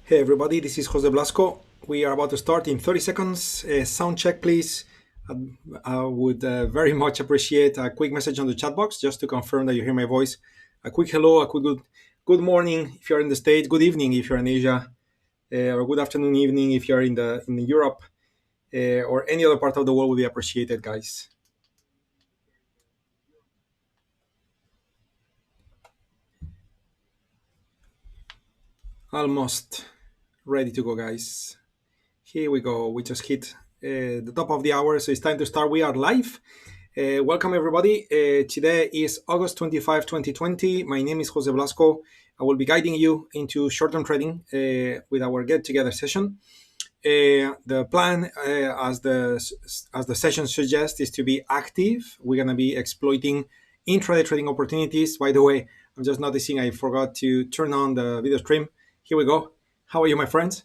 Hey everybody, this is Jose Blasco. We are about to start in 30 seconds. Sound check, please. I would very much appreciate a quick message on the chat box just to confirm that you hear my voice. A quick hello, a quick good morning if you're in the States, good evening if you're in Asia, or good afternoon, evening if you're in Europe, or any other part of the world would be appreciated, guys. Almost ready to go, guys. Here we go. We just hit the top of the hour, so it's time to start. We are live. Welcome, everybody. Today is August 25, 2020. My name is Jose Blasco. I will be guiding you into short-term trading with our get-together session. The plan, as the session suggests, is to be active. We're going to be exploiting intraday trading opportunities. By the way, I'm just noticing I forgot to turn on the video stream. Here we go. How are you, my friends?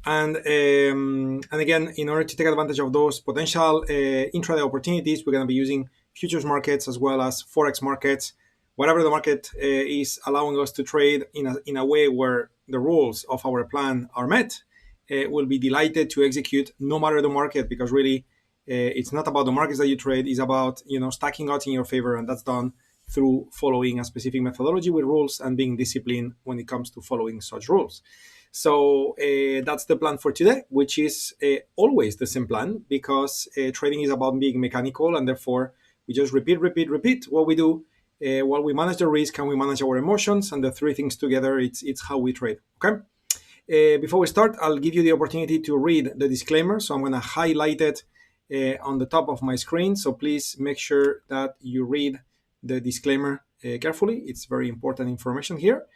And again, in order to take advantage of those potential intraday opportunities, we're going to be using futures markets as well as forex markets. Whatever the market is allowing us to trade in a way where the rules of our plan are met, we'll be delighted to execute no matter the market, because really it's not about the markets that you trade. It's about stacking odds in your favor, and that's done through following a specific methodology with rules and being disciplined when it comes to following such rules. So that's the plan for today, which is always the same plan, because trading is about being mechanical, and therefore we just repeat what we do while we manage the risk and we manage our emotions, and the three things together, it's how we trade. Okay. Before we start, I'll give you the opportunity to read the disclaimer. So I'm going to highlight it on the top of my screen. So please make sure that you read the disclaimer carefully. It's very important information here.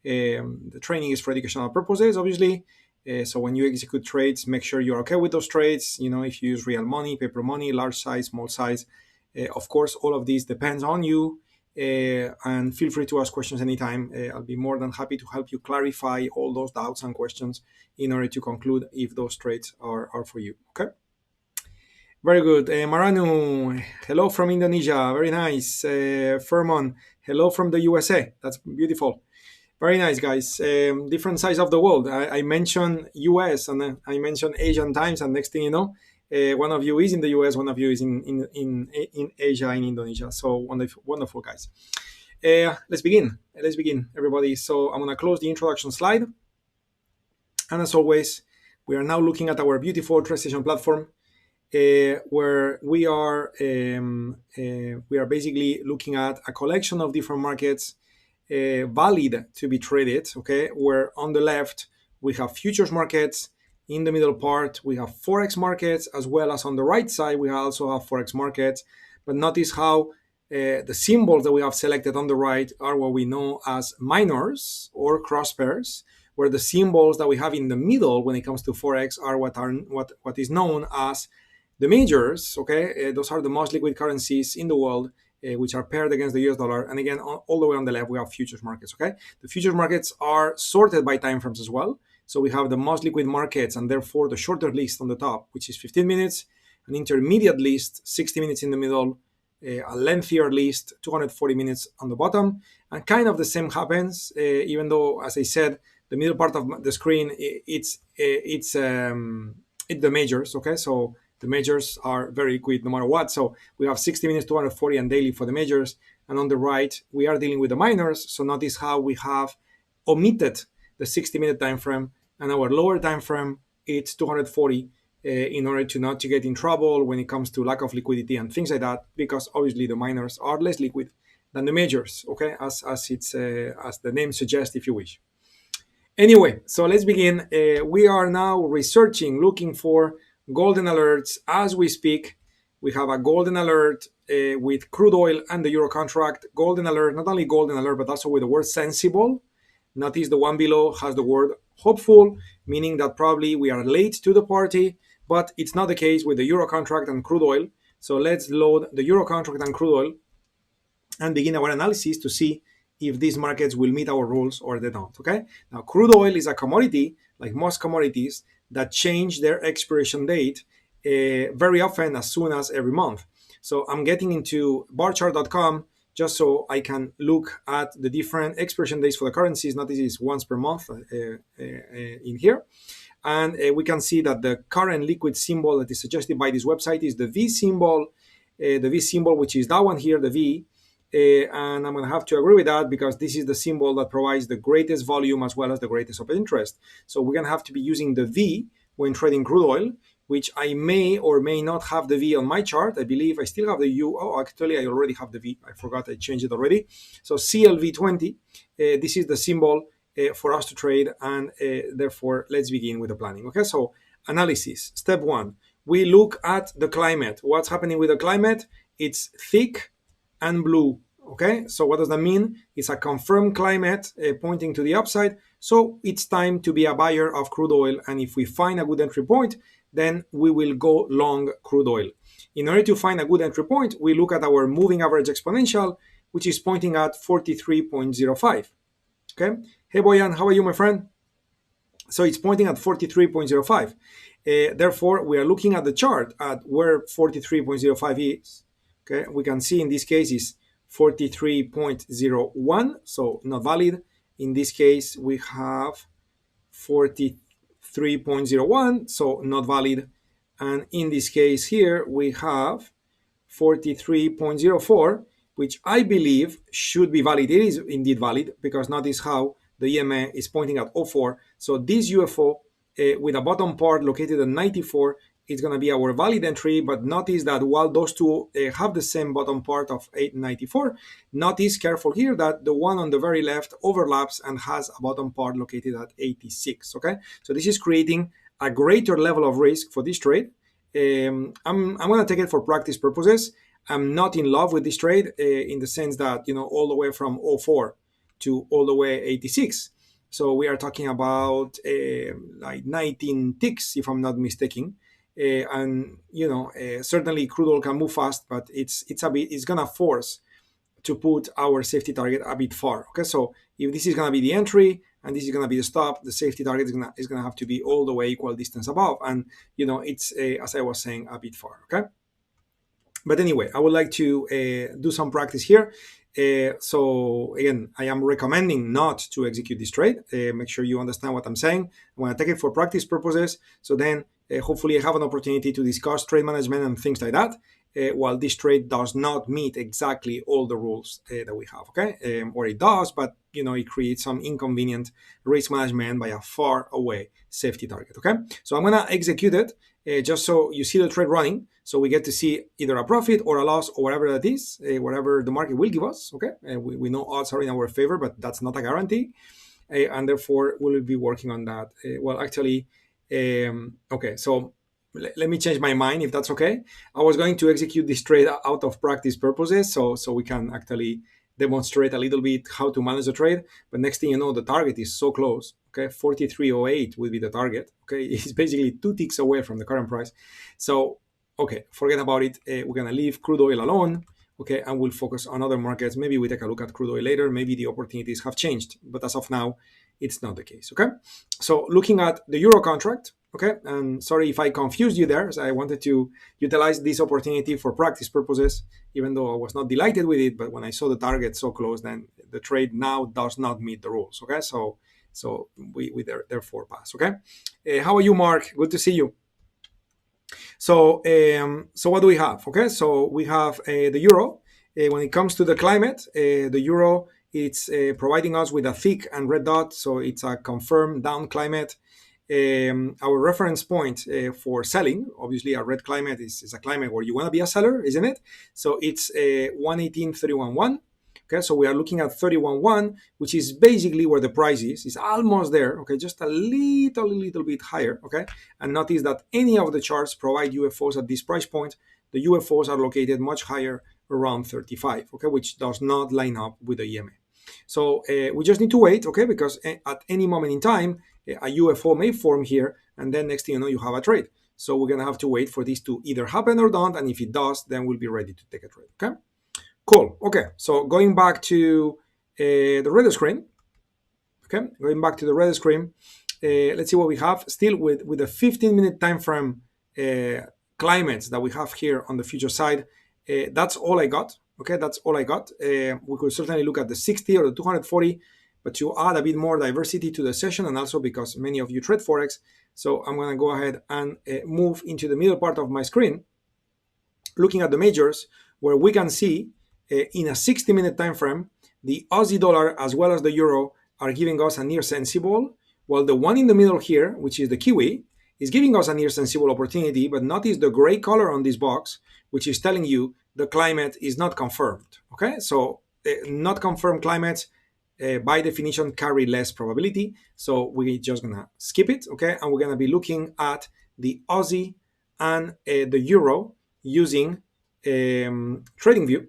The training is for educational purposes, obviously. So when you execute trades, make sure you're okay with those trades. If you use real money, paper money, large size, small size, of course, all of these depends on you. And feel free to ask questions anytime. I'll be more than happy to help you clarify all those doubts and questions in order to conclude if those trades are for you. Okay. Very good. Maranu, hello from Indonesia. Very nice. Furman, hello from the USA. That's beautiful. Very nice, guys. Different sides of the world. I mentioned US and I mentioned Asian times, and next thing you know, one of you is in the US, one of you is in Asia, in Indonesia. So wonderful, guys. Let's begin, everybody. So I'm going to close the introduction slide. And as always, we are now looking at our beautiful transition platform, where we are basically looking at a collection of different markets valid to be traded. Okay, where on the left we have futures markets, in the middle part we have forex markets, as well as on the right side we also have forex markets. But notice how the symbols that we have selected on the right are what we know as minors or cross pairs, where the symbols that we have in the middle when it comes to forex are what is known as the majors. Okay, those are the most liquid currencies in the world, which are paired against the US dollar. And again, all the way on the left, we have futures markets. Okay, the futures markets are sorted by time frames as well. So we have the most liquid markets, and therefore the shorter list on the top, which is 15 minutes, an intermediate list, 60 minutes in the middle, a lengthier list, 240 minutes on the bottom. And kind of the same happens, even though, as I said, the middle part of the screen, it's the majors. Okay, so the majors are very liquid no matter what. So we have 60 minutes, 240, and daily for the majors. And on the right, we are dealing with the minors. So notice how we have omitted the 60-minute time frame, and our lower time frame, it's 240, in order to get in trouble when it comes to lack of liquidity and things like that, because obviously the minors are less liquid than the majors. Okay, as the name suggests, if you wish. Anyway, so let's begin. We are now researching, looking for golden alerts as we speak. We have a golden alert with crude oil and the euro contract. Golden alert, not only golden alert, but also with the word sensible. Notice the one below has the word hopeful, meaning that probably we are late to the party, but it's not the case with the euro contract and crude oil. So let's load the euro contract and crude oil and begin our analysis to see if these markets will meet our rules or they don't. Okay. Now, crude oil is a commodity, like most commodities, that change their expiration date very often, as soon as every month. So I'm getting into barchart.com just so I can look at the different expiration days for the currencies. Notice it's once per month in here. And we can see that the current liquid symbol that is suggested by this website is the V symbol, which is that one here, the V. And I'm going to have to agree with that because this is the symbol that provides the greatest volume as well as the greatest open interest. So we're going to have to be using the V when trading crude oil, which I may or may not have the V on my chart. I believe I still have the U. Oh, actually, I already have the V. I forgot I changed it already. So CLV20, this is the symbol for us to trade, and therefore, let's begin with the planning. Okay, so analysis. Step one, we look at the climate. What's happening with the climate? It's thick and blue. Okay, so what does that mean? It's a confirmed climate pointing to the upside. So it's time to be a buyer of crude oil. And if we find a good entry point, then we will go long crude oil. In order to find a good entry point, we look at our moving average exponential, which is pointing at 43.05. Okay. Hey, Boyan, how are you, my friend? So it's pointing at 43.05. Therefore, we are looking at the chart at where 43.05 is. Okay, we can see in this case is 43.01, so not valid. In this case, we have 43.01, so not valid. And in this case here, we have 43.04, which I believe should be valid. It is indeed valid because notice how the EMA is pointing at 04. So this UFO with a bottom part located at 94 is going to be our valid entry. But notice that while those two have the same bottom part of 894, notice careful here that the one on the very left overlaps and has a bottom part located at 86. Okay, so this is creating a greater level of risk for this trade. I'm going to take it for practice purposes. I'm not in love with this trade in the sense that, all the way from 04 to all the way 86. So we are talking about like 19 ticks, if I'm not mistaken. And certainly crude oil can move fast, but it's gonna force to put our safety target a bit far. Okay, so if this is gonna be the entry and this is gonna be the stop, the safety target is gonna have to be all the way equal distance above, and it's as I was saying, a bit far. Okay, but anyway, I would like to do some practice here. So again, I am recommending not to execute this trade. Make sure you understand what I'm saying. I'm going to take it for practice purposes. So then hopefully I have an opportunity to discuss trade management and things like that, while this trade does not meet exactly all the rules that we have, okay? Or it does, but it creates some inconvenient risk management by a far away safety target, okay? So I'm going to execute it just so you see the trade running. So we get to see either a profit or a loss or whatever that is, whatever the market will give us, okay? We know odds are in our favor, but that's not a guarantee. And therefore, we'll be working on that. Okay, so let me change my mind if that's okay. I was going to execute this trade out of practice purposes, so we can actually demonstrate a little bit how to manage the trade. But next thing you know, the target is so close. Okay, 43.08 will be the target. Okay, it's basically 2 ticks away from the current price. So, okay, forget about it. We're gonna leave crude oil alone. Okay, and we'll focus on other markets. Maybe we take a look at crude oil later. Maybe the opportunities have changed, but as of now, it's not the case. Okay, so looking at the euro contract. Okay, and sorry if I confused you there. So I wanted to utilize this opportunity for practice purposes, even though I was not delighted with it. But when I saw the target so close, then the trade now does not meet the rules. Okay, so we therefore pass. Okay, how are you, Mark? Good to see you. So what do we have? Okay, so we have the euro. When it comes to the climate, the euro, it's providing us with a thick and red dot, so it's a confirmed down climate. Our reference point for selling, obviously a red climate is a climate where you want to be a seller, isn't it? So it's 118.31.1. Okay, so we are looking at 31.1, which is basically where the price is. It's almost there, okay, just a little bit higher, okay? And notice that any of the charts provide UFOs at this price point. The UFOs are located much higher, around 35, okay, which does not line up with the EMA. So we just need to wait, okay, because at any moment in time, a UFO may form here, and then next thing you know, you have a trade. So we're gonna have to wait for this to either happen or don't, and if it does, then we'll be ready to take a trade, okay? Cool. Okay, so going back to the red screen. Okay, going back to the red screen. Let's see what we have. Still with the 15-minute time frame climates that we have here on the future side. That's all I got. Okay, that's all I got. We could certainly look at the 60 or the 240, but to add a bit more diversity to the session, and also because many of you trade Forex, so I'm going to go ahead and move into the middle part of my screen, looking at the majors, where we can see in a 60-minute time frame, the Aussie dollar as well as the euro are giving us a near sensible, while the one in the middle here, which is the Kiwi, is giving us a near sensible opportunity. But notice the gray color on this box, which is telling you the climate is not confirmed. Okay, so not confirmed climates by definition carry less probability, so we're just gonna skip it. Okay, and we're gonna be looking at the Aussie and the euro using TradingView,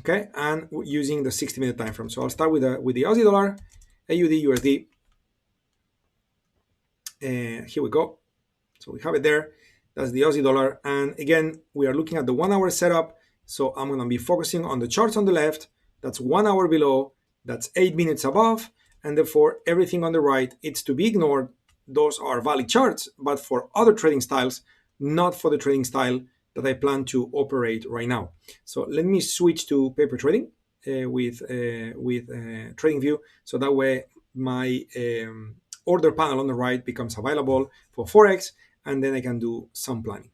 okay, and using the 60-minute time frame. So I'll start with the Aussie dollar, AUD, USD. Here we go. So we have it there. That's the Aussie dollar, and again we are looking at the 1 hour setup. So I'm going to be focusing on the charts on the left. That's 1 hour below. That's 8 minutes above, and therefore everything on the right, it's to be ignored. Those are valid charts, but for other trading styles, not for the trading style that I plan to operate right now. So let me switch to paper trading with TradingView, so that way my order panel on the right becomes available for Forex, and then I can do some planning.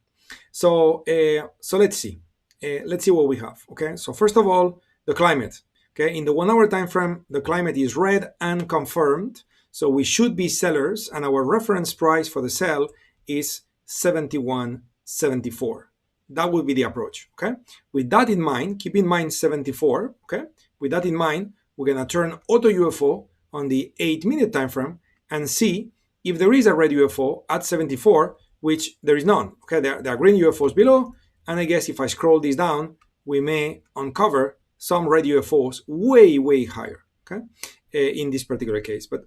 So let's see. Let's see what we have. Okay. So first of all, the climate. Okay. In the 1 hour time frame, the climate is red and confirmed. So we should be sellers, and our reference price for the sell is 71.74. That would be the approach. Okay. With that in mind, keep in mind 74. Okay. With that in mind, we're gonna turn AutoUFO on the 8-minute time frame and see if there is a red UFO at 74, which there is none. Okay, there are green UFOs below, and I guess if I scroll this down, we may uncover some red UFOs way higher. Okay, in this particular case, but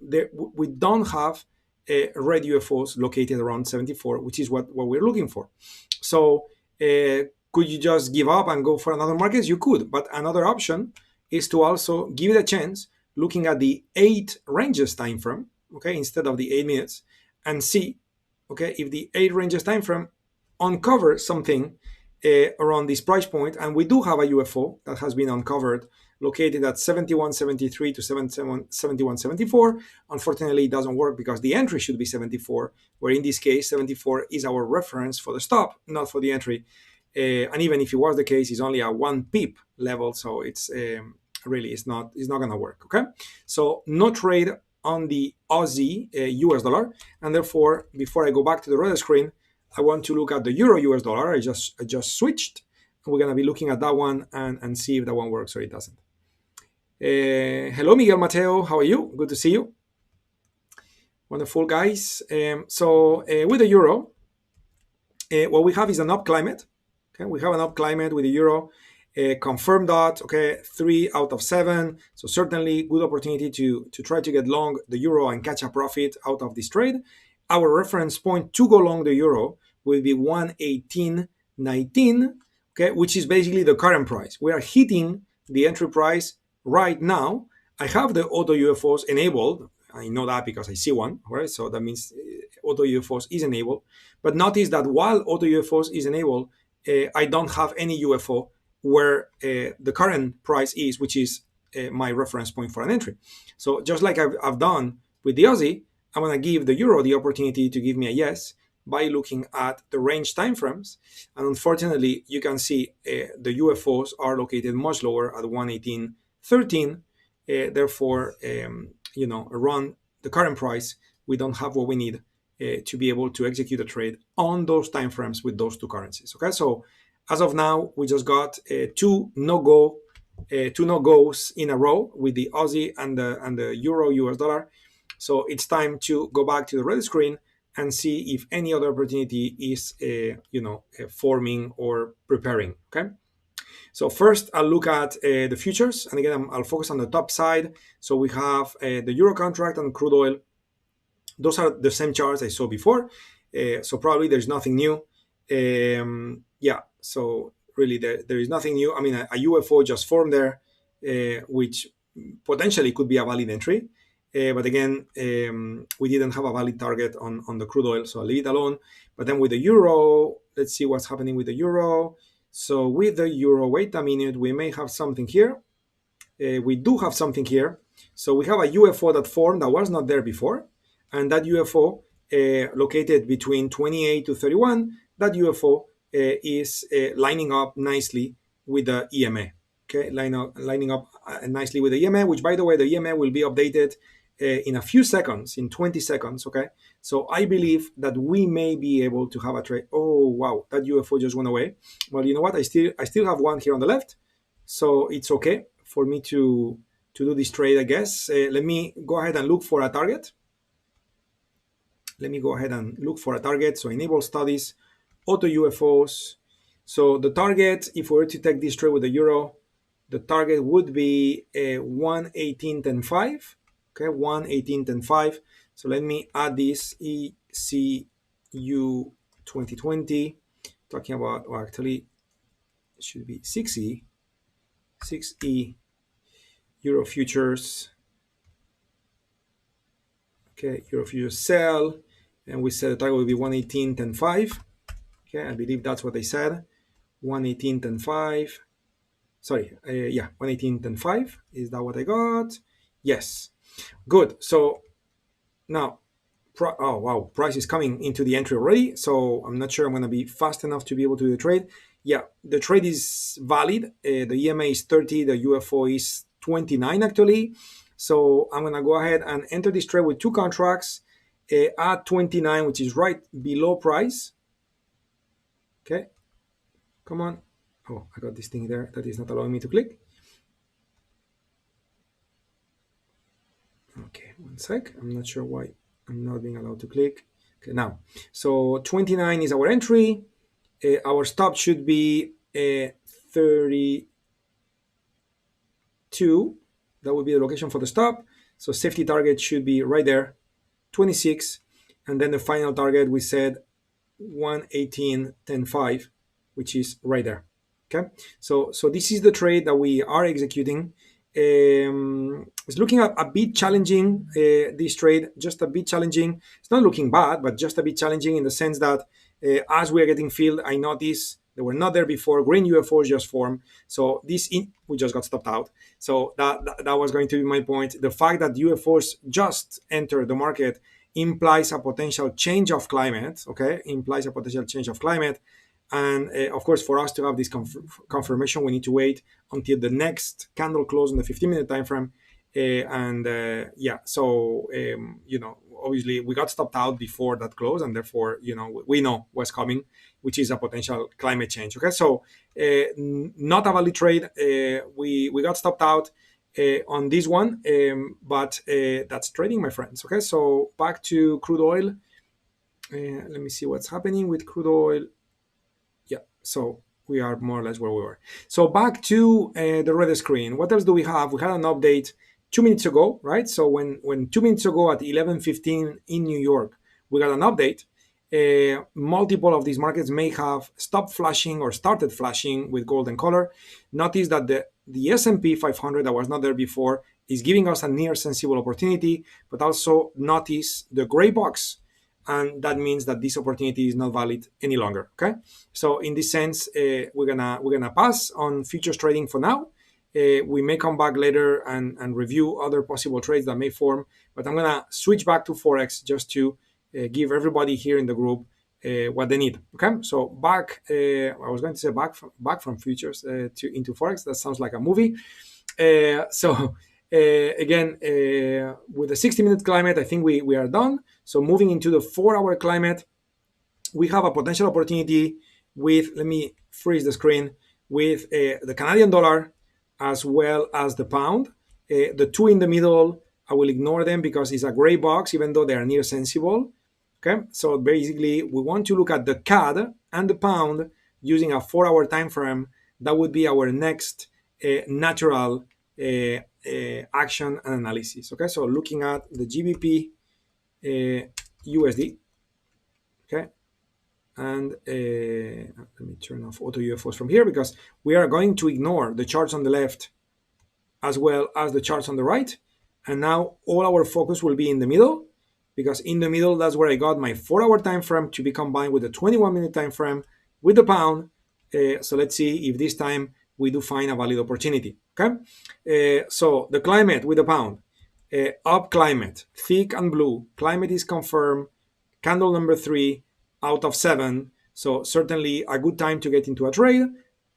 we don't have red UFOs located around 74, which is what we're looking for. So could you just give up and go for another market? You could, but another option is to also give it a chance, looking at the 8 ranges time frame, okay, instead of the 8 minutes, and see, okay, if the 8 ranges time frame uncovers something around this price point. And we do have a UFO that has been uncovered, located at 71.73 to 71.74. Unfortunately, it doesn't work because the entry should be 74, where in this case 74 is our reference for the stop, not for the entry. And even if it was the case, it's only a 1 pip level, so it's really it's not going to work. Okay, so no trade on the Aussie US dollar, and therefore before I go back to the red screen, I want to look at the Euro US dollar. I just switched. We're going to be looking at that one and see if that one works or it doesn't. Hello, Miguel Mateo. How are you? Good to see you. Wonderful, guys. So with the euro, what we have is an up climate. Okay, we have an up climate with the euro. Confirmed that. Okay, 3 out of 7. So certainly good opportunity to try to get long the euro and catch a profit out of this trade. Our reference point to go long the euro will be 118.19. Okay, which is basically the current price. We are hitting the entry price right now. I have the AutoUFOs enabled. I know that because I see one, right? So that means AutoUFOs is enabled. But notice that while AutoUFOs is enabled, I don't have any UFO where the current price is, which is my reference point for an entry. So just like I've done with the Aussie, I'm going to give the euro the opportunity to give me a yes by looking at the range timeframes. And unfortunately, you can see the UFOs are located much lower at 118.13. Therefore, around the current price, we don't have what we need to be able to execute a trade on those timeframes with those two currencies. Okay, so as of now, we just got two no-goes in a row with the Aussie and the Euro US dollar. So it's time to go back to the red screen and see if any other opportunity is forming or preparing. Okay. So first I'll look at the futures, and again I'll focus on the top side. So we have the Euro contract and crude oil. Those are the same charts I saw before. So probably there's nothing new. So really there is nothing new. I mean, a UFO just formed there, which potentially could be a valid entry. But again, we didn't have a valid target on the crude oil, so I'll leave it alone. But then with the euro, let's see what's happening with the euro. So with the euro, wait a minute, we may have something here. We do have something here. So we have a UFO that formed that was not there before. And that UFO located between 28 to 31, that UFO is lining up nicely with the EMA. Okay, lining up nicely with the EMA, which by the way, the EMA will be updated in a few seconds, in 20 seconds. Okay, so I believe that we may be able to have a trade. Oh wow, that UFO just went away. Well, you know what? I still have one here on the left, so it's okay for me to do this trade, I guess. Let me go ahead and look for a target. Let me go ahead and look for a target. So enable studies, AutoUFOs. So the target, if we were to take this trade with the euro, the target would be 118.10.5. Okay, 118.10.5. So let me add this ECU 2020. Talking about, or actually, it should be 6E Euro futures. Okay, Euro futures sell, and we said the target will be 118.10.5. Okay, I believe that's what they said. 118.10.5. Sorry, yeah, 118.10.5. Is that what I got? Yes. Good. So now, oh wow, price is coming into the entry already. So I'm not sure I'm going to be fast enough to be able to do the trade. Yeah, the trade is valid. The EMA is 30. The UFO is 29 actually. So I'm going to go ahead and enter this trade with two contracts at 29, which is right below price. Okay, come on. Oh, I got this thing there that is not allowing me to click. Okay, one sec. I'm not sure why I'm not being allowed to click. Okay, now. So 29 is our entry. Our stop should be 32. That would be the location for the stop. So safety target should be right there, 26. And then the final target, we said 118.10.5, which is right there. Okay, so this is the trade that we are executing. It's looking a bit challenging, this trade, just a bit challenging. It's not looking bad, but just a bit challenging in the sense that as we are getting filled, I noticed they were not there before. Green UFOs just formed. So we just got stopped out. So that was going to be my point. The fact that UFOs just entered the market implies a potential change of climate. Okay, implies a potential change of climate. And of course, for us to have this confirmation, we need to wait until the next candle close on the 15-minute time frame. Yeah, so obviously we got stopped out before that close, and therefore we know what's coming, which is a potential climate change. Okay, so not a valid trade. We got stopped out on this one, but that's trading, my friends. Okay, so back to crude oil. Let me see what's happening with crude oil. Yeah, so we are more or less where we were. So back to the red screen. What else do we have? We had an update 2 minutes ago, right? So when 2 minutes ago at 11:15 in New York, we got an update. Multiple of these markets may have stopped flashing or started flashing with golden color. Notice that the S&P 500 that was not there before is giving us a near sensible opportunity, but also notice the gray box. And that means that this opportunity is not valid any longer. Okay, so in this sense, we're gonna pass on futures trading for now. We may come back later and review other possible trades that may form, but I'm gonna switch back to Forex just to give everybody here in the group what they need. Okay, so back. I was going to say back from futures into Forex. That sounds like a movie. Again, with the 60-minute climate, I think we are done. So moving into the 4-hour climate, we have a potential opportunity with, let me freeze the screen, with the Canadian dollar as well as the pound. The two in the middle, I will ignore them because it's a gray box, even though they are near sensible. Okay, so basically we want to look at the CAD and the pound using a 4-hour time frame. That would be our next natural action and analysis. Okay, so looking at the GBP USD. Okay, and let me turn off AutoUFOs from here because we are going to ignore the charts on the left as well as the charts on the right, and now all our focus will be in the middle, because in the middle, that's where I got my 4-hour time frame to be combined with the 21-minute time frame with the pound So let's see if this time we do find a valid opportunity. Okay. So the climate with the pound, up climate, thick and blue. Climate is confirmed. Candle number 3 out of 7. So certainly a good time to get into a trade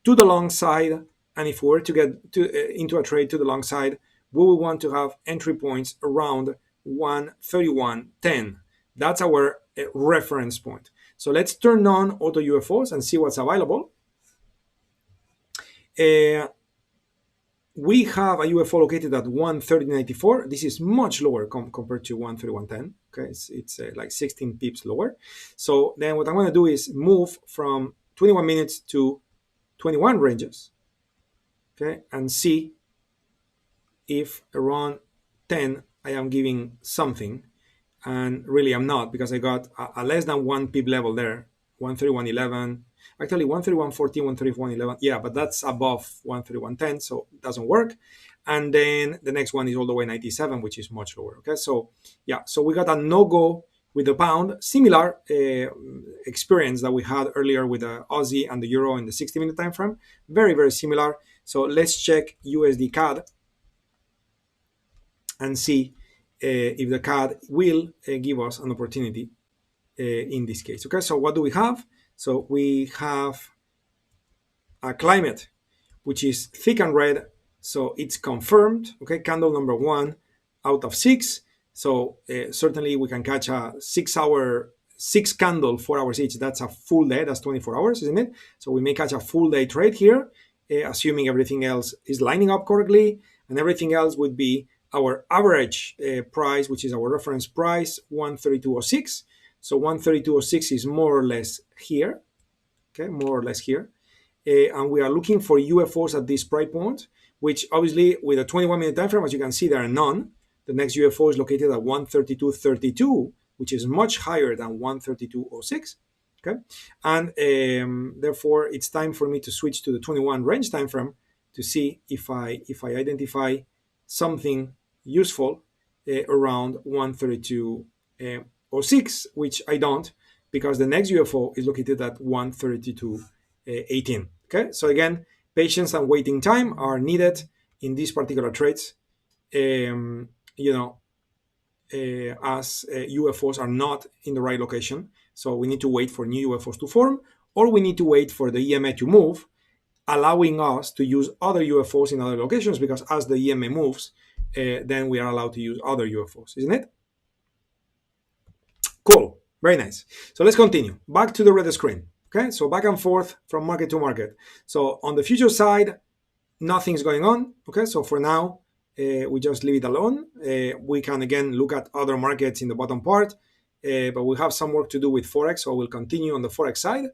to the long side. And if we were to get into a trade to the long side, we will want to have entry points around 131.10. That's our reference point. So let's turn on AutoUFOs and see what's available. We have a UFO located at 130.94. This is much lower compared to 131.10. Okay, it's like 16 pips lower. So then what I'm going to do is move from 21 minutes to 21 ranges. Okay, and see if around 10 I am giving something, and really I'm not, because I got a less than 1 pip level there, 131.11. Actually 131.14, 131.11. Yeah, but that's above 131.10, so it doesn't work. And then the next one is all the way 97, which is much lower. Okay, so yeah, so we got a no-go with the pound, similar experience that we had earlier with the Aussie and the Euro in the 60-minute time frame. Very, very similar. So let's check USD CAD and see if the CAD will give us an opportunity in this case. Okay, so what do we have? So we have a climate which is thick and red, so it's confirmed. Okay, candle number 1 out of 6. So certainly we can catch a 6-hour, 6 candle, 4 hours each. That's a full day. That's 24 hours, isn't it? So we may catch a full day trade here, assuming everything else is lining up correctly, and everything else would be our average price, which is our reference price, 132.06. So 132.06 is more or less here. Okay, more or less here. And we are looking for UFOs at this price point, which obviously with a 21-minute time frame, as you can see, there are none. The next UFO is located at 132.32, which is much higher than 132.06. Okay, and therefore it's time for me to switch to the 21 range time frame to see if I identify something useful around 132.06, which I don't, because the next UFO is located at 132.18. Okay, so again, patience and waiting time are needed in these particular trades. As UFOs are not in the right location, so we need to wait for new UFOs to form, or we need to wait for the EMA to move, allowing us to use other UFOs in other locations, because as the EMA moves, then we are allowed to use other UFOs, isn't it? Cool, very nice. So let's continue. Back to the red screen. Okay, so back and forth from market to market. So on the future side, nothing's going on. Okay, so for now, we just leave it alone. We can again look at other markets in the bottom part, but we have some work to do with Forex, so we'll continue on the Forex side.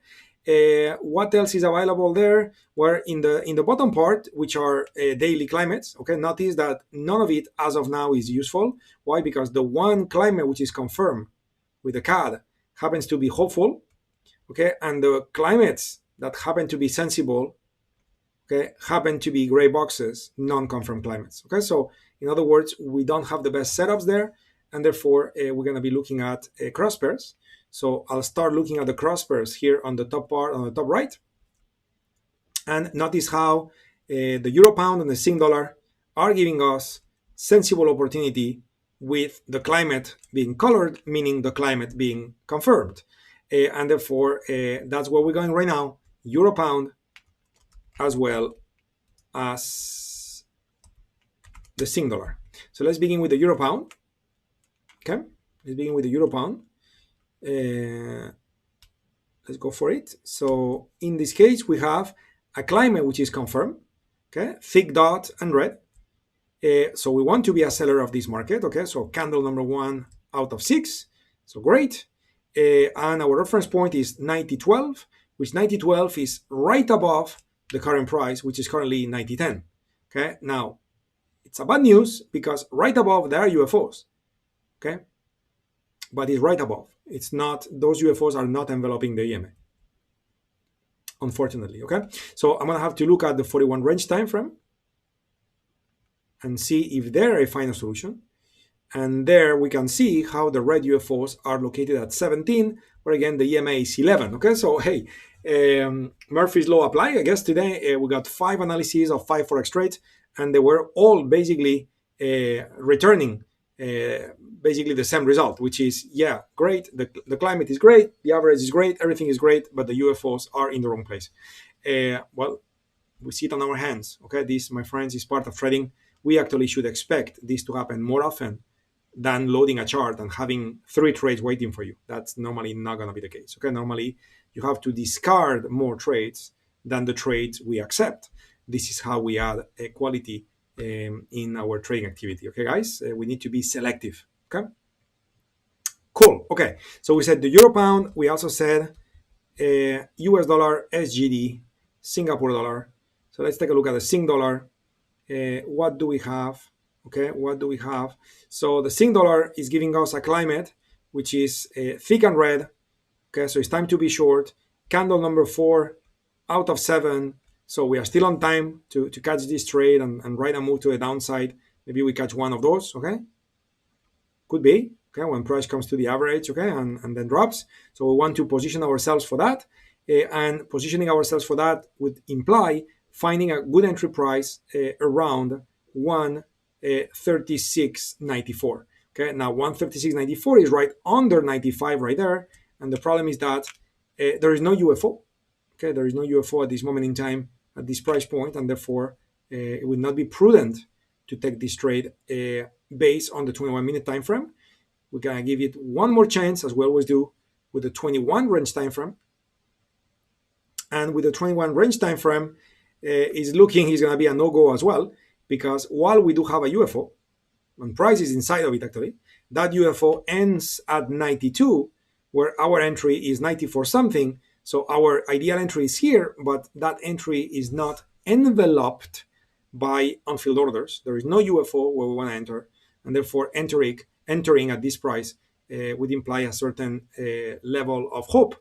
What else is available there? We're in the bottom part, which are daily climates. Okay, notice that none of it as of now is useful. Why? Because the one climate which is confirmed with the CAD happens to be hopeful. Okay, and the climates that happen to be sensible, okay, happen to be gray boxes, non-confirmed climates. Okay, so in other words, we don't have the best setups there, and therefore we're going to be looking at cross pairs. So I'll start looking at the cross pairs here on the top part, on the top right, and notice how the euro pound and the sing dollar are giving us sensible opportunity with the climate being colored, meaning the climate being confirmed. And therefore, that's where we're going right now, euro pound, as well as the sing dollar. So let's begin with the euro pound. Okay, let's begin with the euro pound. Let's go for it. So in this case, we have a climate which is confirmed. Okay, thick dot and red. So we want to be a seller of this market. Okay, so candle number 1 out of 6. So great. And our reference point is 90.12, which 90.12 is right above the current price, which is currently 90.10. Okay, now it's a bad news because right above there are UFOs. Okay, but it's right above. It's not; those UFOs are not enveloping the EMA, unfortunately. Okay, so I'm gonna have to look at the 41 range time frame and see if there I find a solution. And there we can see how the red UFOs are located at 17 where again the EMA is 11. Okay, so hey, Murphy's law apply. I guess today we got 5 analyses of 5 forex trades, and they were all basically returning basically the same result, which is, yeah, great, the climate is great, the average is great, everything is great, but the UFOs are in the wrong place. Well, we see it on our hands. Okay, this, my friends, is part of trading. We actually should expect this to happen more often than loading a chart and having 3 trades waiting for you. That's normally not going to be the case. Okay, normally you have to discard more trades than the trades we accept. This is how we add quality in our trading activity. Okay, guys, we need to be selective. Okay, cool. Okay, so we said the euro pound. We also said US dollar, SGD, Singapore dollar. So let's take a look at the Sing dollar. What do we have? Okay, what do we have? So the Sing dollar is giving us a climate which is thick and red. Okay, so it's time to be short. Candle number 4 out of 7. So we are still on time to catch this trade and ride a move to the downside. Maybe we catch one of those. Okay, could be. Okay, when price comes to the average, okay, and then drops. So we want to position ourselves for that. And positioning ourselves for that would imply finding a good entry price around 136.94. Okay, now 136.94 is right under 95 right there, and the problem is that there is no UFO. Okay, there is no UFO at this moment in time at this price point, and therefore it would not be prudent to take this trade based on the 21-minute time frame. We're gonna give it one more chance, as we always do, with the 21 range time frame. And with the 21 range time frame, is gonna be a no-go as well, because while we do have a UFO, and price is inside of it actually, that UFO ends at 92, where our entry is 94 something. So our ideal entry is here, but that entry is not enveloped by unfilled orders. There is no UFO where we want to enter, and therefore entering at this price would imply a certain level of hope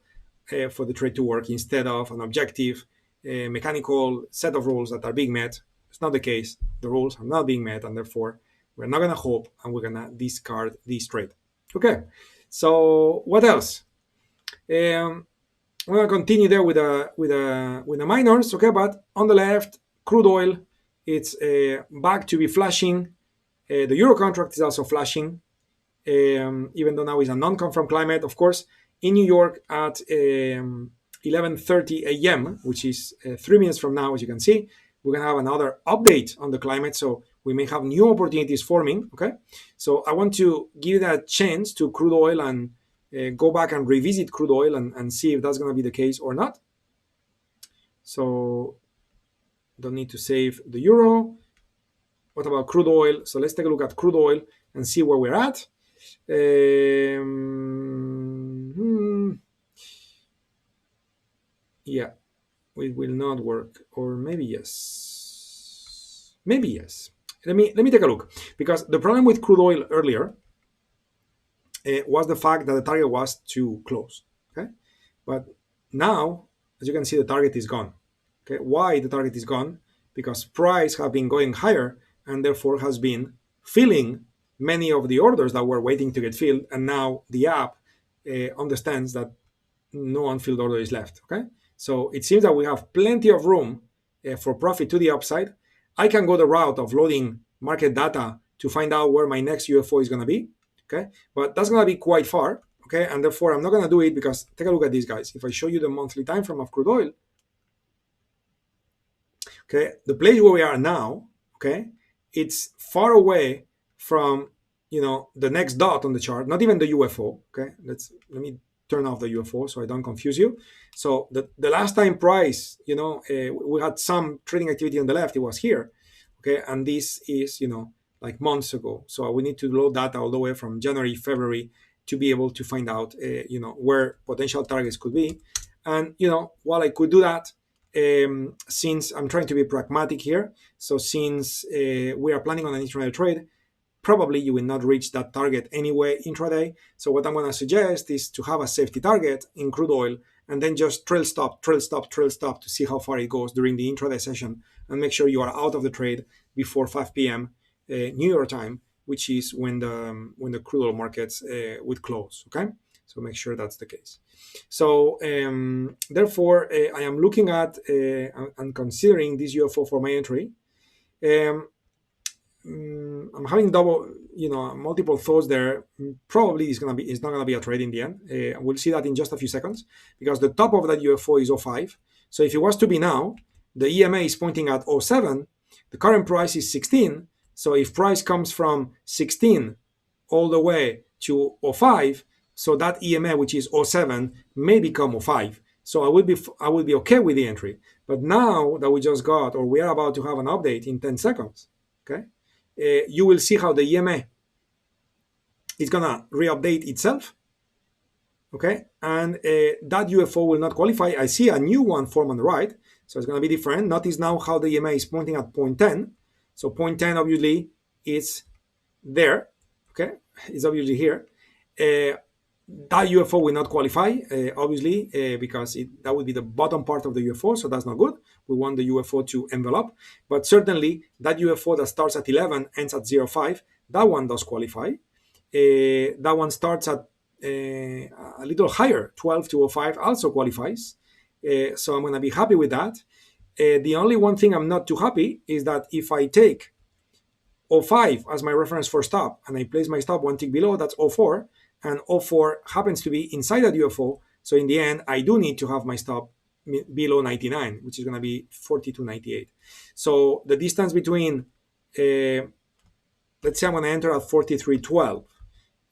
for the trade to work instead of an objective mechanical set of rules that are being met. It's not the case. The rules are not being met, and therefore we're not going to hope, and we're going to discard this trade. Okay, so what else? I'm going to continue there with the minors. Okay, but on the left, crude oil, it's back to be flashing. The euro contract is also flashing, even though now it's a non-confirmed climate. Of course, in New York at 11:30 a.m., which is 3 minutes from now, as you can see, we're going to have another update on the climate. So we may have new opportunities forming. Okay, so I want to give that chance to crude oil and go back and revisit crude oil and see if that's going to be the case or not. So don't need to save the euro. What about crude oil? So let's take a look at crude oil and see where we're at. Yeah, it will not work, or maybe yes. Maybe yes. Let me take a look, because the problem with crude oil earlier was the fact that the target was too close. Okay, but now, as you can see, the target is gone. Okay, why the target is gone? Because price have been going higher and therefore has been filling many of the orders that were waiting to get filled, and now the app understands that no unfilled order is left. Okay, so it seems that we have plenty of room for profit to the upside. I can go the route of loading market data to find out where my next UFO is going to be. Okay, but that's going to be quite far. Okay, and therefore I'm not going to do it, because take a look at these guys. If I show you the monthly time frame of crude oil, okay, the place where we are now, okay, it's far away from the next dot on the chart, not even the UFO. Okay, let me turn off the UFO so I don't confuse you. So the last time price, we had some trading activity on the left, it was here. Okay, and this is like months ago. So we need to load data all the way from January, February to be able to find out where potential targets could be. And while I could do that, since I'm trying to be pragmatic here, so since we are planning on an intraday trade, probably you will not reach that target anyway intraday. So what I'm going to suggest is to have a safety target in crude oil, and then just trail stop to see how far it goes during the intraday session, and make sure you are out of the trade before 5 p.m. New York time, which is when the crude oil markets would close. Okay, So make sure that's the case. So therefore, I am looking at and considering this UFO for my entry. Um, I'm having multiple thoughts there. Probably it's not gonna be a trade in the end. We'll see that in just a few seconds because the top of that UFO is oh 05. So if it was to be now, the EMA is pointing at oh 07. The current price is 16. So if price comes from 16 all the way to oh 05, so that EMA, which is oh 07, may become oh 05. So I will be okay with the entry. But now that we just got, or we are about to have an update in 10 seconds, okay, you will see how the EMA is gonna re-update itself, okay, and that UFO will not qualify. I see a new one form on the right, so it's gonna be different. Notice now how the EMA is pointing at point 10. So point 10 obviously is there, okay, it's obviously here. That UFO will not qualify, obviously, because that would be the bottom part of the UFO, so that's not good. We want the UFO to envelop, but certainly that UFO that starts at 11 ends at 05, that one does qualify. That one starts at a little higher, 12 to 05, also qualifies. So I'm going to be happy with that. The only one thing I'm not too happy is that if I take oh 05 as my reference for stop and I place my stop one tick below, that's oh 04, and oh 04 happens to be inside that UFO. So in the end, I do need to have my stop below 99, which is going to be 42.98. So the distance between, let's say I'm going to enter at 43.12.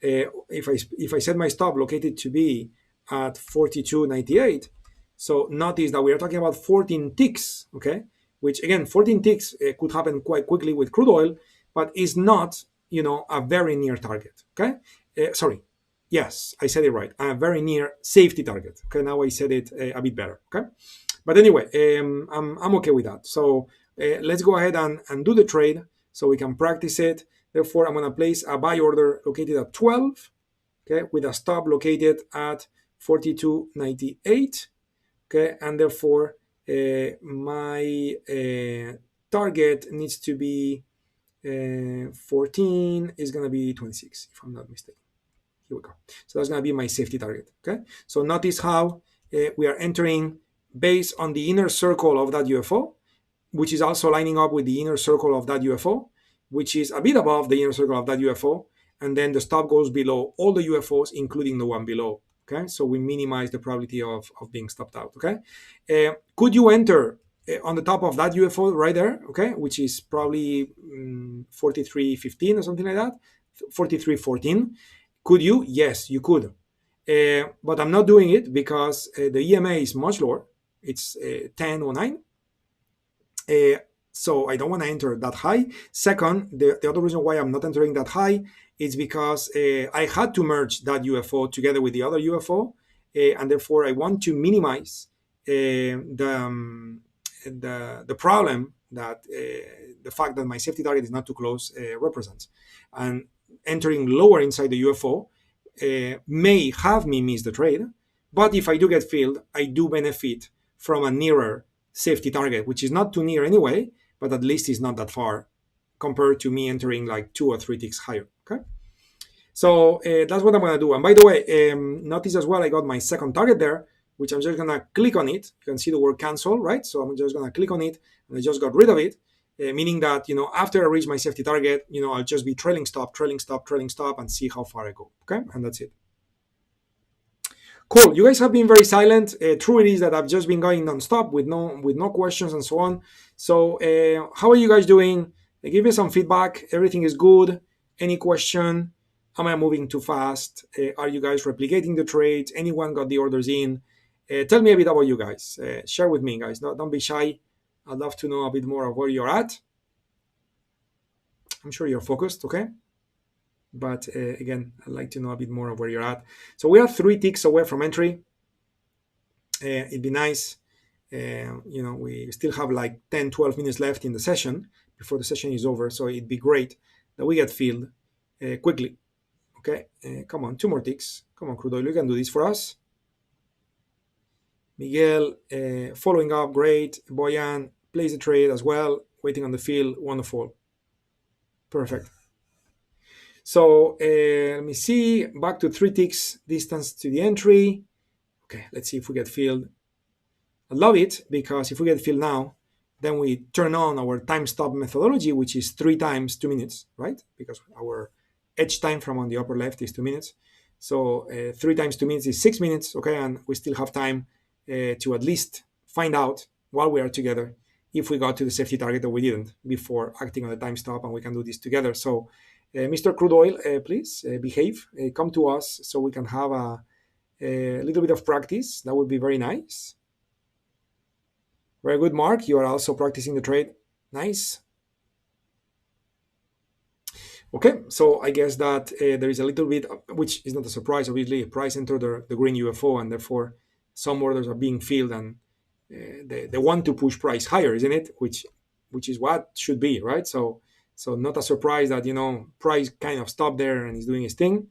If I set my stop located to be at 42.98, so notice that we are talking about 14 ticks, okay? Which again, 14 ticks could happen quite quickly with crude oil, but is not, a very near target, okay? Sorry, yes, I said it right. A very near safety target. Okay, now I said it a bit better, okay? But anyway, I'm okay with that. So let's go ahead and do the trade so we can practice it. Therefore, I'm going to place a buy order located at 12, okay, with a stop located at 42.98, okay, and therefore my target needs to be 14 is going to be 26, if I'm not mistaken. Here we go. So that's going to be my safety target, okay? So notice how we are entering based on the inner circle of that UFO, which is also lining up with the inner circle of that UFO, which is a bit above the inner circle of that UFO, and then the stop goes below all the UFOs, including the one below. Okay, so we minimize the probability of being stopped out. Okay, could you enter on the top of that UFO right there? Okay, which is probably 43.15 or something like that, 43.14. Could you? Yes, you could. But I'm not doing it because the EMA is much lower. It's 10.09. So I don't want to enter that high. Second, the other reason why I'm not entering that high is because I had to merge that UFO together with the other UFO, and therefore I want to minimize the problem that the fact that my safety target is not too close represents. And entering lower inside the UFO may have me miss the trade, but if I do get filled, I do benefit from a nearer safety target, which is not too near anyway, but at least is not that far compared to me entering like 2 or 3 ticks higher. Okay, so that's what I'm going to do. And by the way, notice as well I got my second target there, which I'm just going to click on it. You can see the word cancel, right? So I'm just going to click on it, and I just got rid of it, meaning that after I reach my safety target, I'll just be trailing stop, and see how far I go. Okay, and that's it. Cool. You guys have been very silent. True it is that I've just been going nonstop with no questions and so on. So how are you guys doing? Give me some feedback. Everything is good. Any question? Am I moving too fast? Are you guys replicating the trades? Anyone got the orders in? Tell me a bit about you guys. Share with me, guys. Don't be shy. I'd love to know a bit more of where you're at. I'm sure you're focused, okay? But again, I'd like to know a bit more of where you're at. So we are 3 ticks away from entry. It'd be nice. We still have like 10, 12 minutes left in the session before the session is over. So it'd be great that we get filled quickly. Okay, come on, 2 more ticks. Come on, crude oil, you can do this for us. Miguel, following up, great. Boyan, place the trade as well. Waiting on the fill, wonderful. Perfect. So let me see, back to 3 ticks distance to the entry. Okay, let's see if we get filled. I love it, because if we get filled now, then we turn on our time stop methodology, which is 3 times 2 minutes, right? Because our edge time from on the upper left is 2 minutes. So 3 times 2 minutes is 6 minutes, okay? And we still have time to at least find out while we are together if we got to the safety target or we didn't before acting on the time stop, and we can do this together. So Mr. Crude Oil, please behave, come to us so we can have a little bit of practice. That would be very nice. Very good, Mark. You are also practicing the trade. Nice. Okay, so I guess that there is a little bit, which is not a surprise, obviously. Price entered the green UFO, and therefore some orders are being filled, and they want to push price higher, isn't it? Which is what should be, right? So not a surprise that price kind of stopped there and is doing its thing,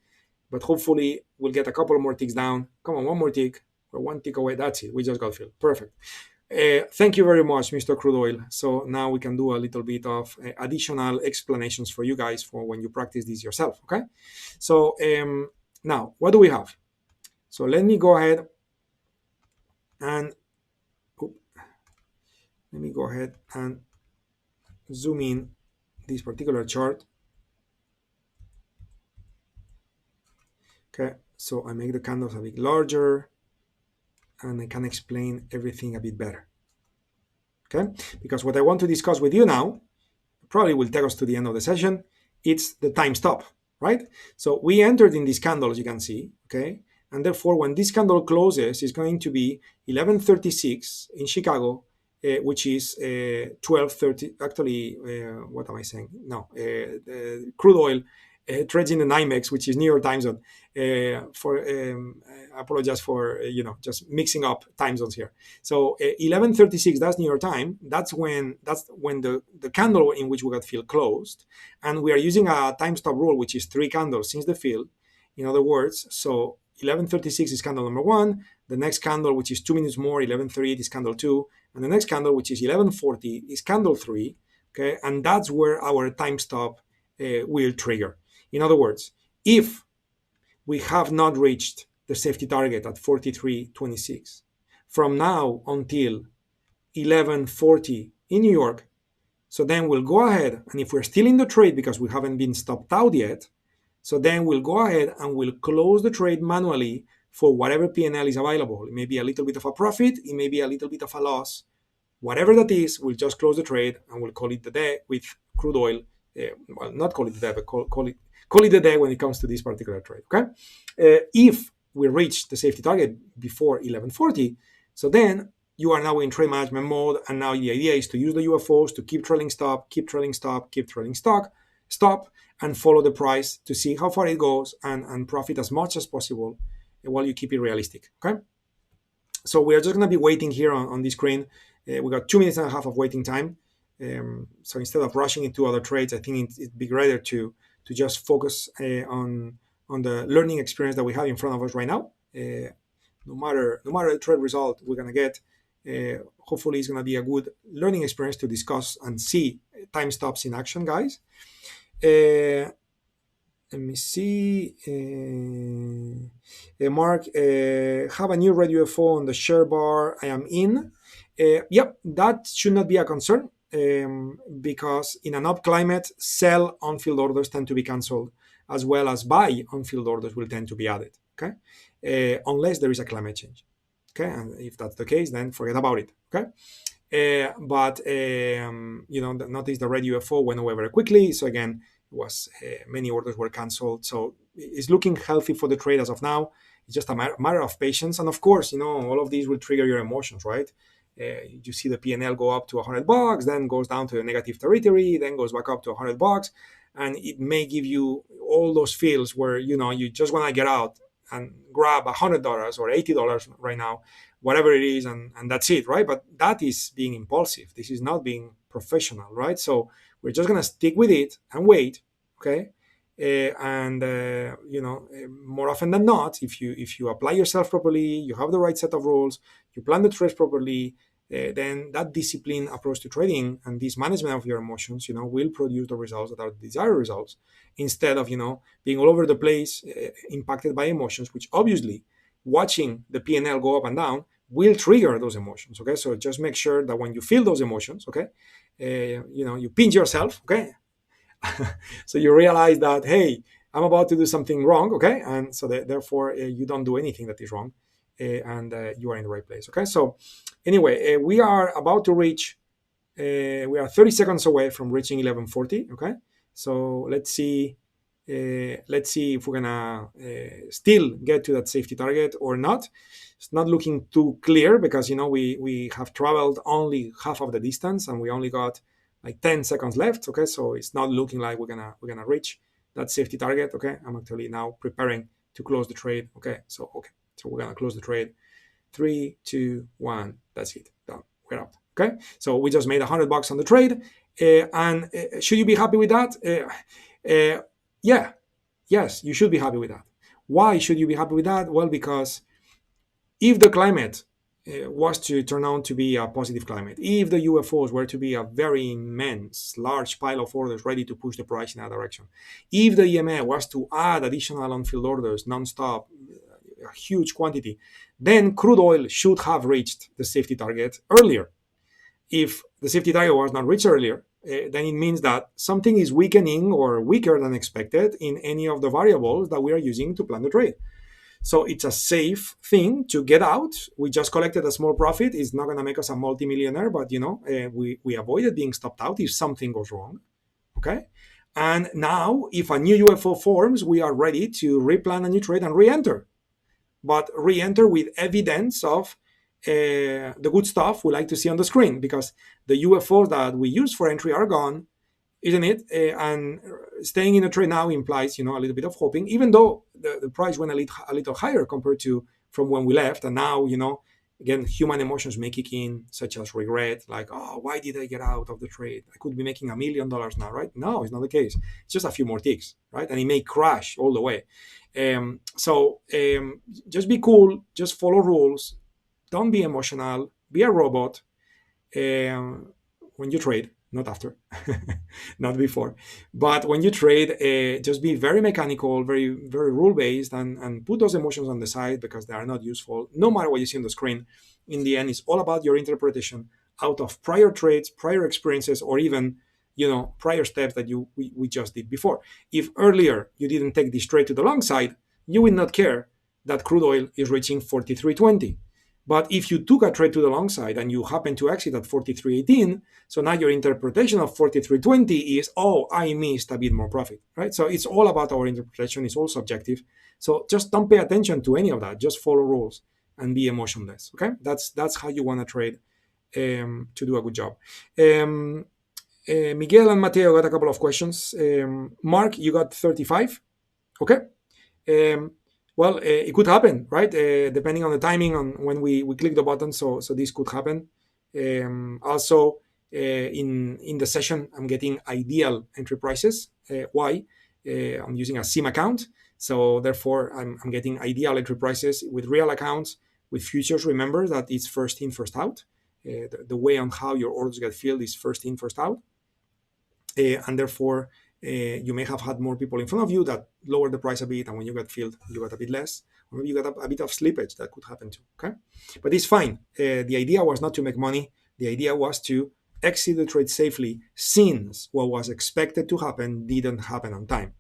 but hopefully we'll get a couple more ticks down. Come on, one more tick. We're 1 tick away. That's it. We just got filled. Perfect. Thank you very much, Mr. Crude Oil. So now we can do a little bit of additional explanations for you guys for when you practice this yourself, okay? So now, what do we have? So let me go ahead and zoom in this particular chart. Okay, so I make the candles a bit larger, and I can explain everything a bit better. Okay, because what I want to discuss with you now probably will take us to the end of the session. It's the time stop, right? So we entered in this candle, as you can see, okay? And therefore, when this candle closes, it's going to be 11:36 in Chicago, which is 12:30. Actually, what am I saying? No, crude oil trades in the NYMEX, which is New York time zone. I apologize for just mixing up time zones here. So 11:36, that's New York time. That's when the candle in which we got filled closed, and we are using a time stop rule, which is 3 candles since the fill. In other words, so 11:36 is candle number 1. The next candle, which is 2 minutes more, 11:38 is candle 2, and the next candle, which is 11:40, is candle 3. Okay, and that's where our time stop will trigger. In other words, if we have not reached the safety target at 43.26 from now until 11:40 in New York, so then we'll go ahead, and if we're still in the trade because we haven't been stopped out yet, so then we'll go ahead and we'll close the trade manually for whatever P&L is available. It may be a little bit of a profit, it may be a little bit of a loss. Whatever that is, we'll just close the trade and we'll call it the day with crude oil. Well, not call it the day, but call it the day when it comes to this particular trade. Okay, if we reach the safety target before 11:40, so then you are now in trade management mode, and now the idea is to use the UFOs to keep trailing stop, keep trailing stop, keep trailing stop, and follow the price to see how far it goes and profit as much as possible while you keep it realistic. Okay, so we're just going to be waiting here on this screen. We got 2 minutes and a half of waiting time. So instead of rushing into other trades, I think it'd be greater to just focus on the learning experience that we have in front of us right now. No matter the trade result we're going to get, hopefully it's going to be a good learning experience to discuss and see time stops in action, guys. Let me see. Mark, have a new red UFO on the share bar. I am in. Yep, that should not be a concern because in an up climate, sell on-field orders tend to be cancelled, as well as buy on-field orders will tend to be added. Okay, unless there is a climate change. Okay, and if that's the case, then forget about it. Okay. But notice the red UFO went away very quickly. So again, was many orders were canceled. So it's looking healthy for the trade as of now. It's just a matter of patience. And of course, all of these will trigger your emotions, right? You see the P&L go up to $100, then goes down to the negative territory, then goes back up to $100, and it may give you all those feels where you just want to get out and grab $100 or $80 right now, whatever it is, and that's it, right? But that is being impulsive. This is not being professional, right? So we're just gonna stick with it and wait, okay? More often than not, if you apply yourself properly, you have the right set of rules, you plan the trades properly, then that disciplined approach to trading and this management of your emotions, will produce the results that are the desired results, instead of, being all over the place, impacted by emotions, which obviously watching the P&L go up and down will trigger those emotions. Okay, so just make sure that when you feel those emotions, okay, you pinch yourself, okay, so you realize that, hey, I'm about to do something wrong, okay, and so therefore you don't do anything that is wrong, and you are in the right place. Okay, so anyway, we are about to reach. We are 30 seconds away from reaching 1140. Okay, so let's see. Let's see if we're gonna still get to that safety target or not. It's not looking too clear because we have traveled only half of the distance and we only got like 10 seconds left. Okay, so it's not looking like we're gonna reach that safety target. Okay, I'm actually now preparing to close the trade. Okay, so we're gonna close the trade. 3, 2, 1. That's it. Done. We're out. Okay, so we just made $100 on the trade, and should you be happy with that? Yeah, yes, you should be happy with that. Why should you be happy with that? Well, because if the climate was to turn out to be a positive climate, if the UFOs were to be a very immense, large pile of orders ready to push the price in that direction, if the EMA was to add additional on-field orders non-stop, a huge quantity, then crude oil should have reached the safety target earlier. If the safety target was not reached earlier, then it means that something is weakening or weaker than expected in any of the variables that we are using to plan the trade. So it's a safe thing to get out. We just collected a small profit. It's not going to make us a multimillionaire, but we avoided being stopped out if something goes wrong. Okay. And now, if a new UFO forms, we are ready to replan a new trade and re-enter. But re-enter with evidence of the good stuff we like to see on the screen, because the UFOs that we use for entry are gone, isn't it? And staying in a trade now implies, a little bit of hoping, even though the price went a little higher compared to from when we left. And now, again, human emotions may kick in, such as regret, like, oh, why did I get out of the trade? I could be making $1 million now, right? No, it's not the case. It's just a few more ticks, right? And it may crash all the way. So just be cool, just follow rules. Don't be emotional, be a robot when you trade, not after, not before. But when you trade, just be very mechanical, very, very rule-based, and put those emotions on the side because they are not useful. No matter what you see on the screen, in the end, it's all about your interpretation out of prior trades, prior experiences, or even prior steps that we just did before. If earlier you didn't take this trade to the long side, you will not care that crude oil is reaching 43.20. But if you took a trade to the long side and you happen to exit at 43.18, so now your interpretation of 43.20 is, oh, I missed a bit more profit, right? So it's all about our interpretation. It's all subjective. So just don't pay attention to any of that. Just follow rules and be emotionless, okay? That's how you want to trade to do a good job. Miguel and Mateo got a couple of questions. Mark, you got 35. Okay. Well, it could happen, right? Depending on the timing on when we click the button. So this could happen. Also, in the session, I'm getting ideal entry prices. Why? I'm using a SIM account. So therefore, I'm getting ideal entry prices with real accounts. With futures, remember that it's first in, first out. The way on how your orders get filled is first in, first out. And therefore, you may have had more people in front of you that lowered the price a bit, and when you got filled, you got a bit less. Or maybe you got a bit of slippage. That could happen too, okay? But it's fine. The idea was not to make money. The idea was to exit the trade safely, since what was expected to happen didn't happen on time.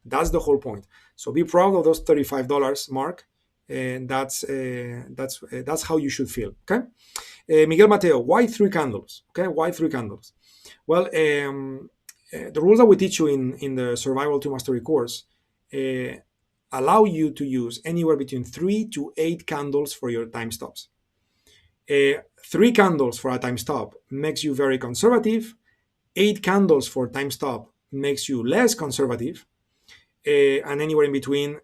That's the whole point. So be proud of those $35, Mark. And that's how you should feel, okay? Miguel Mateo, why 3 candles? Okay, why 3 candles? Well, the rules that we teach you in the Survival to Mastery course allow you to use anywhere between 3 to 8 candles for your time stops. 3 candles for a time stop makes you very conservative. 8 candles for time stop makes you less conservative. And anywhere in between,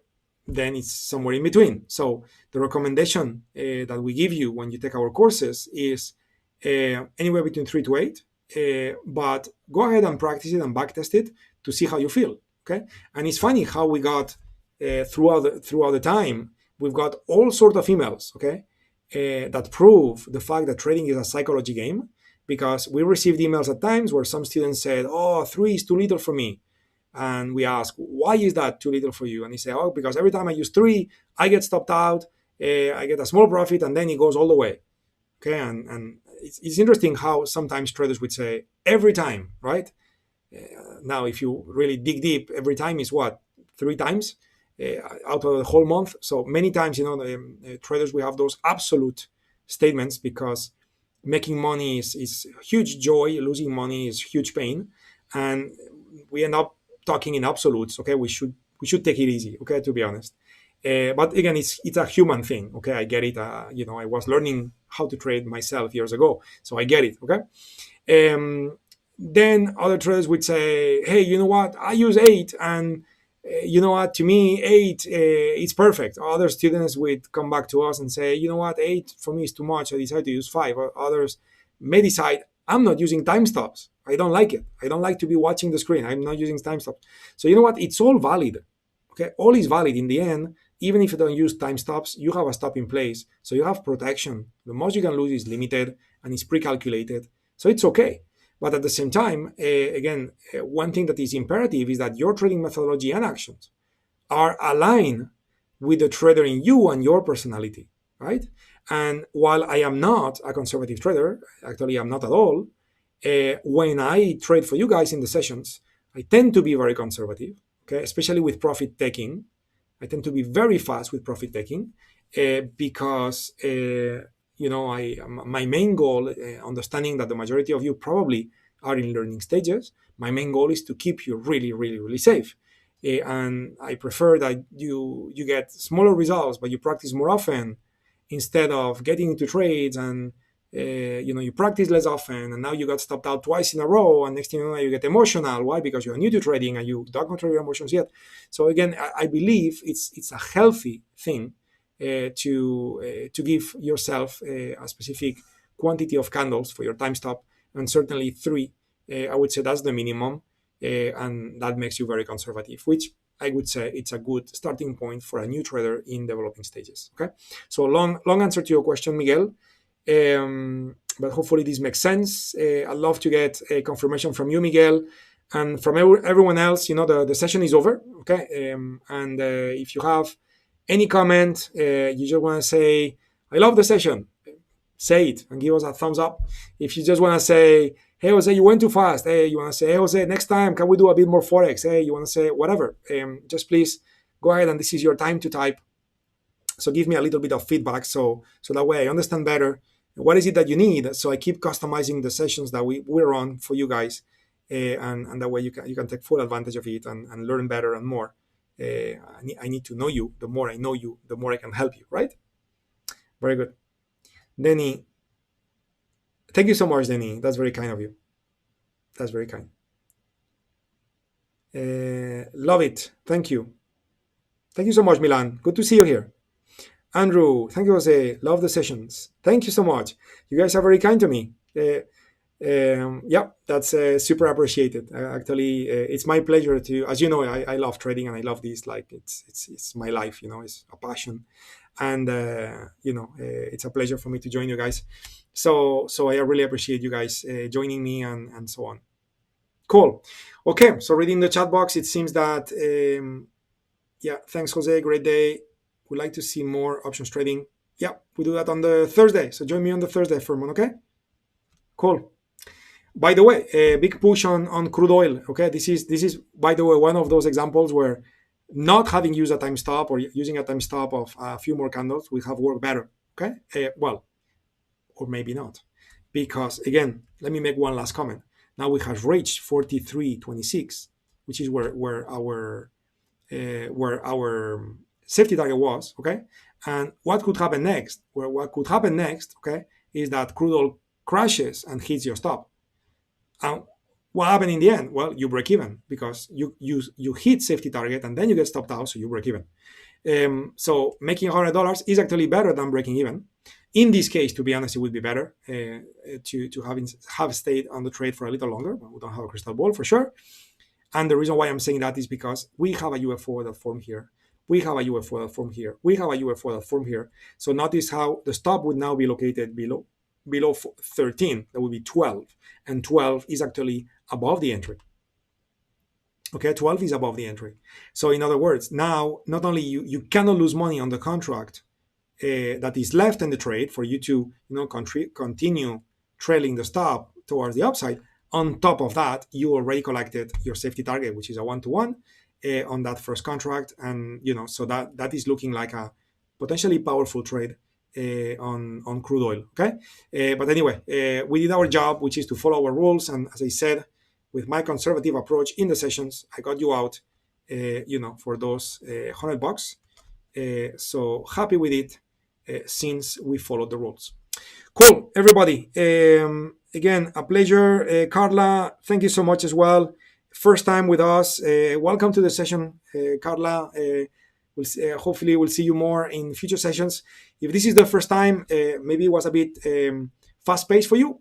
then it's somewhere in between. So the recommendation that we give you when you take our courses is anywhere between 3 to 8. But go ahead and practice it and backtest it to see how you feel. Okay, and it's funny how we got throughout the time, we've got all sorts of emails. Okay, that prove the fact that trading is a psychology game, because we received emails at times where some students said, "Oh, 3 is too little for me." And we ask, "Why is that too little for you?" And he say, "Oh, because every time I use 3, I get stopped out, I get a small profit, and then it goes all the way." Okay, and it's interesting how sometimes traders would say, "Every time," right? Now, if you really dig deep, every time is what, 3 times out of the whole month. So many times, traders, we have those absolute statements, because making money is huge joy, losing money is huge pain, and we end up talking in absolutes. Okay, we should take it easy. Okay, to be honest. But again, it's a human thing. Okay, I get it. I was learning how to trade myself years ago, so I get it. Okay. Then other traders would say, "Hey, you know what? I use 8, and you know what? To me, 8 it's perfect." Other students would come back to us and say, "You know what? 8 for me is too much. I decide to use 5." Or others may decide, "I'm not using time stops. I don't like it. I don't like to be watching the screen. I'm not using time stops." So you know what? It's all valid. Okay, all is valid in the end. Even if you don't use time stops, you have a stop in place, so you have protection. The most you can lose is limited and it's pre-calculated, so it's okay. But at the same time, again, one thing that is imperative is that your trading methodology and actions are aligned with the trader in you and your personality, right? And while I am not a conservative trader, actually I'm not at all, when I trade for you guys in the sessions, I tend to be very conservative, okay, especially with profit taking. I tend to be very fast with profit taking, because my main goal, understanding that the majority of you probably are in learning stages, my main goal is to keep you really, really, really safe. And I prefer that you get smaller results, but you practice more often, instead of getting into trades and you practice less often, and now you got stopped out twice in a row, and next thing you know, you get emotional. Why? Because you're new to trading and you don't control your emotions yet. So again, I believe it's a healthy thing to give yourself a specific quantity of candles for your time stop, and certainly 3. I would say that's the minimum, and that makes you very conservative, which I would say it's a good starting point for a new trader in developing stages. Okay, so long answer to your question, Miguel. But hopefully this makes sense. I'd love to get a confirmation from you, Miguel, and from everyone else. The session is over. Okay, and if you have any comment, you just want to say, "I love the session," say it and give us a thumbs up. If you just want to say, "Hey, Jose, you went too fast," hey, you want to say, "Hey, Jose, next time, can we do a bit more Forex?" Hey, you want to say whatever. Just please go ahead, and this is your time to type. So give me a little bit of feedback, so that way I understand better what is it that you need, so I keep customizing the sessions that we're on for you guys, and that way you can take full advantage of it and learn better and more. I need to know you. The more I know you, the more I can help you, right? Very good. Denny, thank you so much, Denny. That's very kind of you. That's very kind. Love it. Thank you. Thank you so much, Milan. Good to see you here. Andrew, thank you, Jose. Love the sessions. Thank you so much. You guys are very kind to me. Yeah, that's super appreciated. Actually, it's my pleasure to, as you know, I love trading and I love this. Like it's my life. It's a passion, and it's a pleasure for me to join you guys. So I really appreciate you guys joining me and so on. Cool. Okay, so reading the chat box, it seems that yeah, thanks, Jose. Great day. We'd like to see more options trading. Yeah, we do that on the Thursday. So join me on the Thursday, Furman, okay? Cool. By the way, a big push on crude oil. Okay, this is by the way one of those examples where not having used a time stop or using a time stop of a few more candles will have worked better. Okay, well, or maybe not, because again, let me make one last comment. Now we have reached 43.26, which is where our safety target was. Okay, and what could happen next? What could happen next? Okay, is that crude oil crashes and hits your stop. And what happened in the end? Well, you break even because you hit safety target and then you get stopped out, so you break even. So making $100 is actually better than breaking even. In this case, to be honest, it would be better to have stayed on the trade for a little longer, but we don't have a crystal ball for sure. And the reason why I'm saying that is because we have a UFO that formed here. We have a UFO that formed here. We have a UFO that formed here. So notice how the stop would now be located below 13. That would be 12. And 12 is actually above the entry. Okay, 12 is above the entry. So in other words, now not only you cannot lose money on the contract that is left in the trade for you to continue trailing the stop towards the upside. On top of that, you already collected your safety target, which is a 1-to-1 on that first contract, and so that is looking like a potentially powerful trade on crude oil. Okay, but anyway, we did our job, which is to follow our rules, and as I said, with my conservative approach in the sessions, I got you out, for those $100. So happy with it since we followed the rules. Cool, everybody. Again, a pleasure. Carla, thank you so much as well. First time with us. Welcome to the session, Carla. Hopefully we'll see you more in future sessions. If this is the first time, maybe it was a bit fast-paced for you.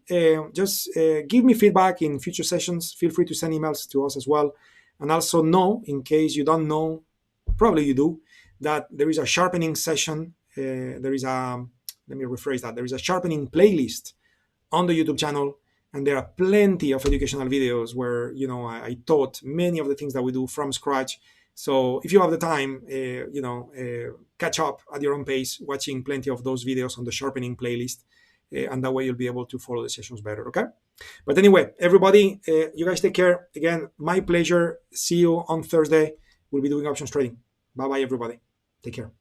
Just give me feedback in future sessions. Feel free to send emails to us as well. And also know, in case you don't know, probably you do, that there is a sharpening session. Let me rephrase that. There is a sharpening playlist on the YouTube channel, and there are plenty of educational videos where I taught many of the things that we do from scratch. So if you have the time, catch up at your own pace, watching plenty of those videos on the sharpening playlist, and that way you'll be able to follow the sessions better. Okay. But anyway, everybody, you guys take care. Again, my pleasure. See you on Thursday. We'll be doing options trading. Bye bye, everybody. Take care.